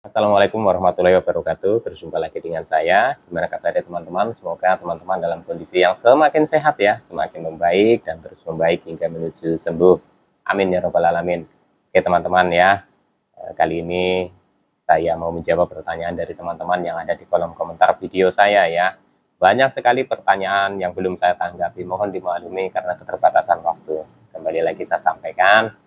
Assalamualaikum warahmatullahi wabarakatuh. Berjumpa lagi dengan saya. Gimana kabarnya teman-teman? Semoga teman-teman dalam kondisi yang semakin sehat ya, semakin membaik dan terus membaik hingga menuju sembuh. Amin ya robbal alamin. Oke teman-teman ya, kali ini saya mau menjawab pertanyaan dari teman-teman yang ada di kolom komentar video saya ya. Banyak sekali pertanyaan yang belum saya tanggapi. Mohon dimaklumi karena keterbatasan waktu. Kembali lagi saya sampaikan,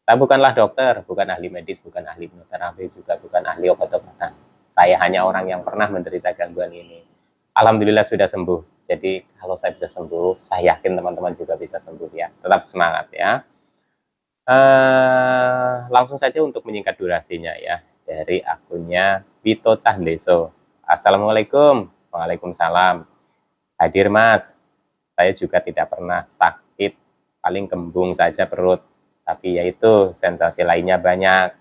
saya bukanlah dokter, bukan ahli medis, bukan ahli hipnoterapi, juga bukan ahli obat-obatan. Saya hanya orang yang pernah menderita gangguan ini. Alhamdulillah sudah sembuh. Jadi kalau saya bisa sembuh, saya yakin teman-teman juga bisa sembuh ya. Tetap semangat ya. Langsung saja untuk menyingkat durasinya ya. Dari akunnya Vito Cahdeso. Assalamualaikum. Waalaikumsalam. Hadir Mas. Saya juga tidak pernah sakit, paling kembung saja perut. Tapi yaitu sensasi lainnya banyak.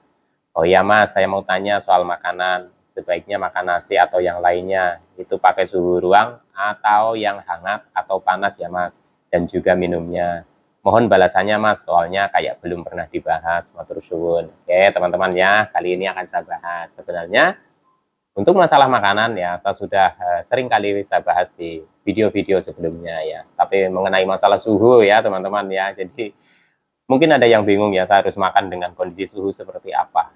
Oh iya Mas, saya mau tanya soal makanan. Sebaiknya makan nasi atau yang lainnya. Itu pakai suhu ruang atau yang hangat atau panas ya Mas. Dan juga minumnya. Mohon balasannya Mas, soalnya kayak belum pernah dibahas. Matur suwun. Oke teman-teman ya, kali ini akan saya bahas. Sebenarnya untuk masalah makanan ya, saya sudah sering kali saya bahas di video-video sebelumnya ya. Tapi mengenai masalah suhu ya teman-teman ya, jadi mungkin ada yang bingung ya, saya harus makan dengan kondisi suhu seperti apa,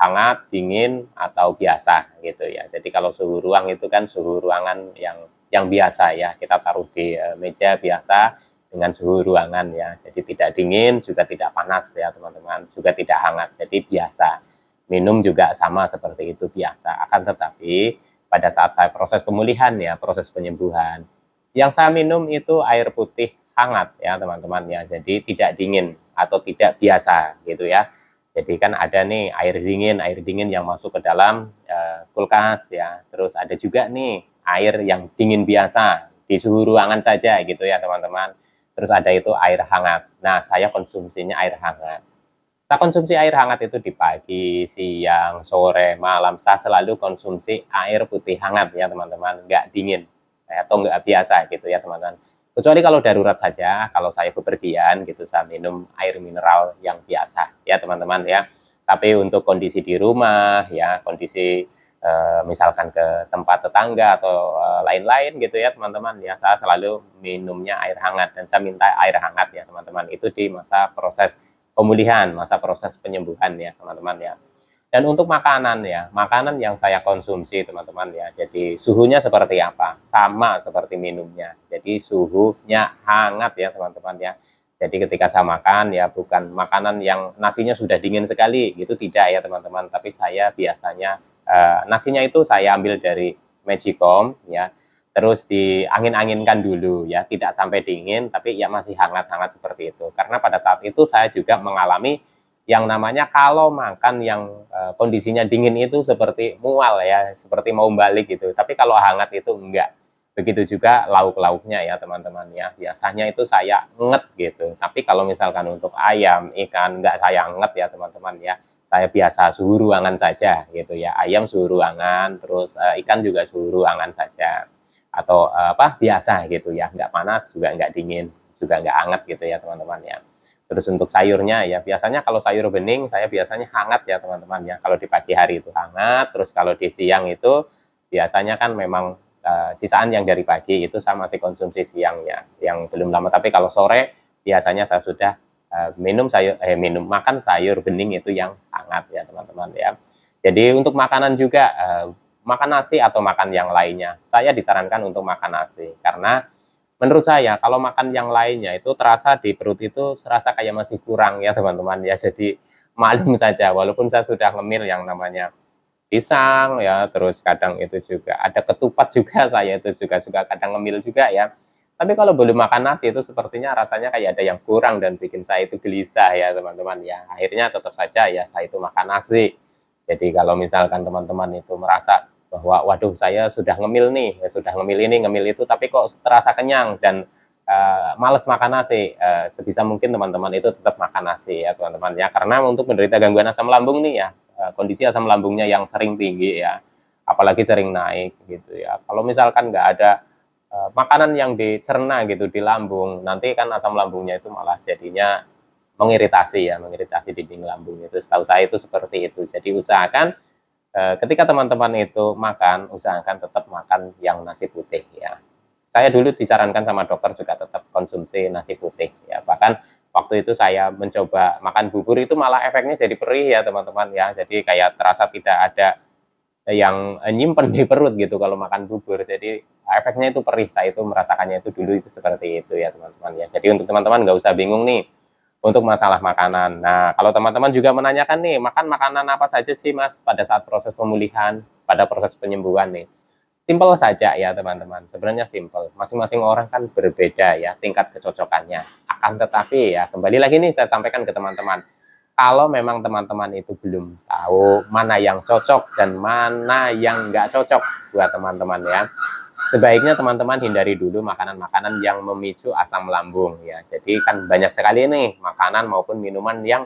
hangat, dingin, atau biasa gitu ya. Jadi kalau suhu ruang itu kan suhu ruangan yang biasa ya, kita taruh di meja biasa dengan suhu ruangan ya. Jadi tidak dingin, juga tidak panas ya teman-teman, juga tidak hangat, jadi biasa. Minum juga sama seperti itu biasa. Akan tetapi pada saat saya proses pemulihan ya, proses penyembuhan, yang saya minum itu air putih hangat ya teman-teman ya. Jadi tidak dingin atau tidak biasa gitu ya. Jadi kan ada nih air dingin yang masuk ke dalam kulkas ya. Terus ada juga nih air yang dingin biasa di suhu ruangan saja gitu ya teman-teman. Terus ada itu air hangat. Nah, saya konsumsinya air hangat. Saya konsumsi air hangat itu di pagi, siang, sore, malam. Saya selalu konsumsi air putih hangat ya teman-teman, nggak dingin atau nggak biasa gitu ya teman-teman. Kecuali kalau darurat saja, kalau saya bepergian gitu, saya minum air mineral yang biasa ya teman-teman ya. Tapi untuk kondisi di rumah ya, kondisi misalkan ke tempat tetangga atau lain-lain gitu ya teman-teman ya, saya selalu minumnya air hangat dan saya minta air hangat ya teman-teman. Itu di masa proses pemulihan, masa proses penyembuhan ya teman-teman ya. Dan untuk makanan ya, makanan yang saya konsumsi teman-teman ya, jadi suhunya seperti apa? Sama seperti minumnya. Jadi suhunya hangat ya teman-teman ya. Jadi ketika saya makan ya bukan makanan yang nasinya sudah dingin sekali, gitu tidak ya teman-teman. Tapi saya biasanya nasinya itu saya ambil dari Magicom ya, terus diangin-anginkan dulu ya, tidak sampai dingin tapi ya masih hangat-hangat seperti itu. Karena pada saat itu saya juga mengalami yang namanya kalau makan yang kondisinya dingin itu seperti mual ya, seperti mau balik gitu. Tapi kalau hangat itu enggak. Begitu juga lauk-lauknya ya teman-teman ya. Biasanya itu saya nget gitu. Tapi kalau misalkan untuk ayam, ikan enggak saya nget ya teman-teman ya. Saya biasa suhu ruangan saja gitu ya. Ayam suhu ruangan, terus ikan juga suhu ruangan saja atau apa biasa gitu ya, nggak panas juga nggak dingin juga nggak hangat gitu ya teman-teman ya. Terus untuk sayurnya ya biasanya kalau sayur bening saya biasanya hangat ya teman-teman ya, kalau di pagi hari itu hangat, terus kalau di siang itu biasanya kan memang sisaan yang dari pagi itu saya masih konsumsi siang ya, yang belum lama. Tapi kalau sore biasanya saya sudah minum makan sayur bening itu yang hangat ya teman-teman ya. Jadi untuk makanan juga makan nasi atau makan yang lainnya. Saya disarankan untuk makan nasi karena menurut saya kalau makan yang lainnya itu terasa di perut itu terasa kayak masih kurang ya teman-teman ya. Jadi maklum saja walaupun saya sudah ngemil yang namanya pisang ya, terus kadang itu juga ada ketupat juga saya itu juga suka kadang ngemil juga ya. Tapi kalau belum makan nasi itu sepertinya rasanya kayak ada yang kurang dan bikin saya itu gelisah ya teman-teman ya. Akhirnya tetap saja ya saya itu makan nasi. Jadi kalau misalkan teman-teman itu merasa bahwa waduh saya sudah ngemil nih, ya sudah ngemil ini, ngemil itu, tapi kok terasa kenyang dan males makan nasi, sebisa mungkin teman-teman itu tetap makan nasi ya teman-teman ya. Karena untuk menderita gangguan asam lambung nih ya, kondisi asam lambungnya yang sering tinggi ya, apalagi sering naik gitu ya. Kalau misalkan nggak ada makanan yang dicerna gitu di lambung, nanti kan asam lambungnya itu malah jadinya mengiritasi ya, mengiritasi dinding lambung itu. Setahu saya itu seperti itu. Jadi usahakan ketika teman-teman itu makan, usahakan tetap makan yang nasi putih ya. Saya dulu disarankan sama dokter juga tetap konsumsi nasi putih ya. Bahkan waktu itu saya mencoba makan bubur itu malah efeknya jadi perih ya teman-teman ya. Jadi kayak terasa tidak ada yang nyimpen di perut gitu kalau makan bubur. Jadi efeknya itu perih. Saya itu merasakannya itu dulu itu seperti itu ya teman-teman ya. Jadi untuk teman-teman nggak usah bingung nih untuk masalah makanan. Nah, kalau teman-teman juga menanyakan nih, makan makanan apa saja sih Mas pada saat proses pemulihan, pada proses penyembuhan nih? Simpel saja ya teman-teman, sebenarnya simpel. Masing-masing orang kan berbeda ya tingkat kecocokannya. Akan tetapi ya, kembali lagi nih saya sampaikan ke teman-teman, kalau memang teman-teman itu belum tahu mana yang cocok dan mana yang nggak cocok buat teman-teman ya, sebaiknya teman-teman hindari dulu makanan-makanan yang memicu asam lambung ya. Jadi kan banyak sekali nih makanan maupun minuman yang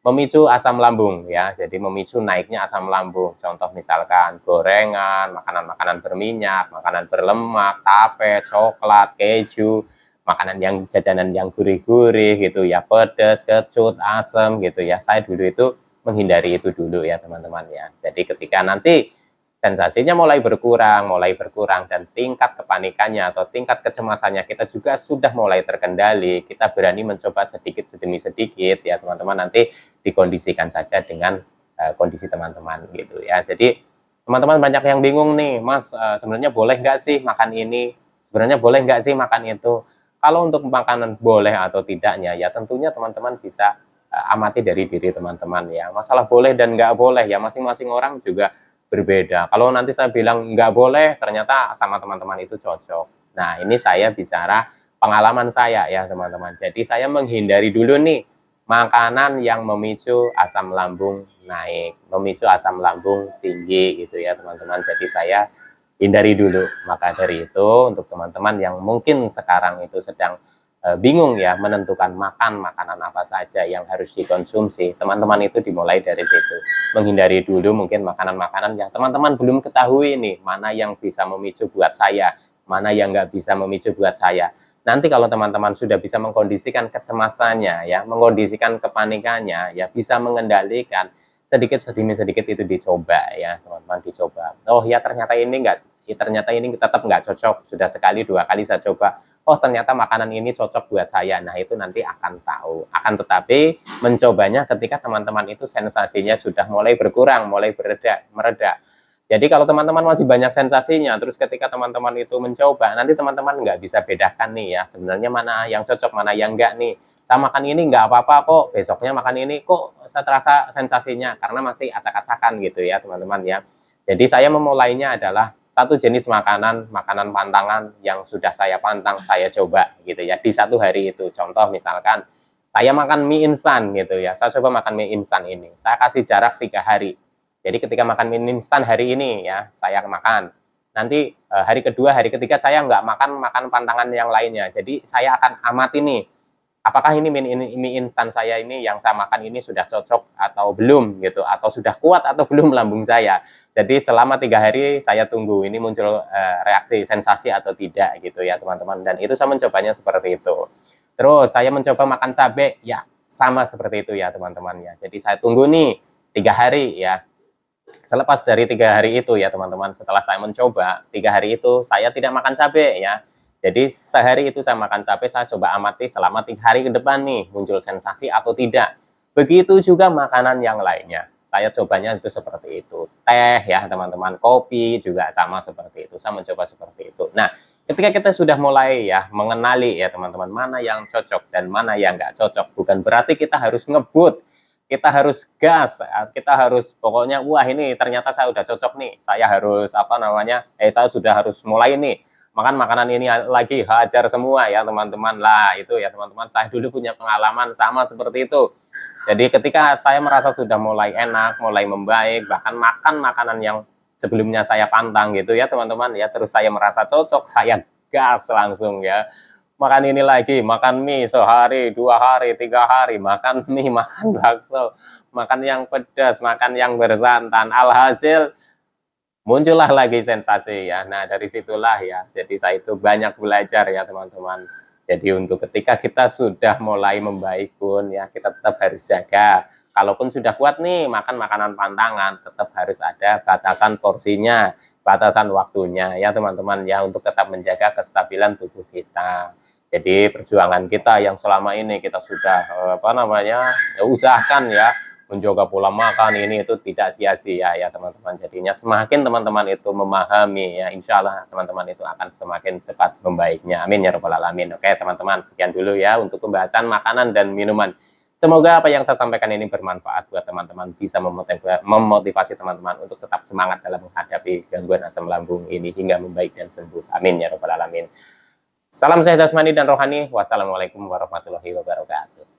memicu asam lambung ya. Jadi memicu naiknya asam lambung. Contoh misalkan gorengan, makanan-makanan berminyak, makanan berlemak, tape, coklat, keju, makanan yang jajanan yang gurih-gurih gitu ya, pedas, kecut, asam gitu ya. Saya dulu itu menghindari itu dulu ya teman-teman ya. Jadi ketika nanti sensasinya mulai berkurang dan tingkat kepanikannya atau tingkat kecemasannya kita juga sudah mulai terkendali, kita berani mencoba sedikit demi sedikit ya teman-teman, nanti dikondisikan saja dengan kondisi teman-teman gitu ya. Jadi teman-teman banyak yang bingung nih, Mas sebenarnya boleh nggak sih makan ini? Sebenarnya boleh nggak sih makan itu? Kalau untuk makanan boleh atau tidaknya ya tentunya teman-teman bisa amati dari diri teman-teman ya. Masalah boleh dan nggak boleh ya masing-masing orang juga berbeda. Kalau nanti saya bilang nggak boleh, ternyata sama teman-teman itu cocok. Nah, ini saya bicara pengalaman saya ya teman-teman. Jadi saya menghindari dulu nih makanan yang memicu asam lambung naik, memicu asam lambung tinggi gitu ya teman-teman. Jadi saya hindari dulu. Maka dari itu untuk teman-teman yang mungkin sekarang itu sedang bingung ya menentukan makan makanan apa saja yang harus dikonsumsi, teman-teman itu dimulai dari situ. Menghindari dulu mungkin makanan-makanan yang teman-teman belum ketahui nih, mana yang bisa memicu buat saya, mana yang nggak bisa memicu buat saya. Nanti kalau teman-teman sudah bisa mengkondisikan kecemasannya ya, mengkondisikan kepanikannya ya, bisa mengendalikan, sedikit demi sedikit itu dicoba ya teman-teman, dicoba. Oh ya ternyata ini nggak, ya, ternyata ini tetap nggak cocok. Sudah sekali dua kali saya coba, oh ternyata makanan ini cocok buat saya. Nah itu nanti akan tahu. Akan tetapi mencobanya ketika teman-teman itu sensasinya sudah mulai berkurang, mulai mereda. Jadi kalau teman-teman masih banyak sensasinya, terus ketika teman-teman itu mencoba, nanti teman-teman nggak bisa bedakan nih ya, sebenarnya mana yang cocok, mana yang enggak nih. Saya makan ini nggak apa-apa kok, besoknya makan ini kok saya terasa sensasinya, karena masih acak-acakan gitu ya teman-teman ya. Jadi saya memulainya adalah satu jenis makanan pantangan yang sudah saya pantang, saya coba gitu ya di satu hari itu. Contoh misalkan saya makan mie instan gitu ya, saya coba makan mie instan ini, saya kasih jarak 3 hari. Jadi ketika makan mie instan hari ini ya saya makan, nanti hari kedua, hari ketiga saya nggak makan pantangan yang lainnya. Jadi saya akan amati nih, apakah ini mie instan saya ini yang saya makan ini sudah cocok atau belum gitu, atau sudah kuat atau belum lambung saya. Jadi selama 3 hari saya tunggu ini muncul reaksi sensasi atau tidak gitu ya teman-teman. Dan itu saya mencobanya seperti itu. Terus saya mencoba makan cabai ya sama seperti itu ya teman-teman ya. Jadi saya tunggu nih 3 hari ya. Selepas dari 3 hari itu ya teman-teman, setelah saya mencoba 3 hari itu saya tidak makan cabai ya. Jadi sehari itu saya makan cabai, saya coba amati selama 3 hari ke depan nih muncul sensasi atau tidak. Begitu juga makanan yang lainnya. Saya cobanya itu seperti itu. Teh ya teman-teman, kopi juga sama seperti itu. Saya mencoba seperti itu. Nah, ketika kita sudah mulai ya mengenali ya teman-teman mana yang cocok dan mana yang nggak cocok, bukan berarti kita harus ngebut, kita harus gas, kita harus pokoknya wah ini ternyata saya udah cocok nih, saya harus apa namanya, saya sudah harus mulai nih makan makanan ini lagi, hajar semua ya teman-teman. Lah itu ya teman-teman, saya dulu punya pengalaman sama seperti itu. Jadi ketika saya merasa sudah mulai enak, mulai membaik, bahkan makan makanan yang sebelumnya saya pantang gitu ya teman-teman ya, terus saya merasa cocok, saya gas langsung ya, makan ini lagi, makan mie sehari, 2 hari, 3 hari, makan mie, makan bakso, makan yang pedas, makan yang bersantan. Alhasil muncullah lagi sensasi ya. Nah dari situlah ya, jadi saya itu banyak belajar ya teman-teman. Jadi untuk ketika kita sudah mulai membaik pun ya, kita tetap harus jaga kalaupun sudah kuat nih makan makanan pantangan, tetap harus ada batasan porsinya, batasan waktunya ya teman-teman ya, untuk tetap menjaga kestabilan tubuh kita. Jadi perjuangan kita yang selama ini kita sudah usahakan ya menjaga pola makan ini itu tidak sia-sia ya teman-teman. Jadinya semakin teman-teman itu memahami ya, insya Allah teman-teman itu akan semakin cepat membaiknya. Amin ya robbal alamin. Oke teman-teman, sekian dulu ya untuk pembahasan makanan dan minuman. Semoga apa yang saya sampaikan ini bermanfaat buat teman-teman, bisa memotivasi teman-teman untuk tetap semangat dalam menghadapi gangguan asam lambung ini hingga membaik dan sembuh. Amin ya robbal alamin. Salam sehat jasmani dan rohani. Wassalamualaikum warahmatullahi wabarakatuh.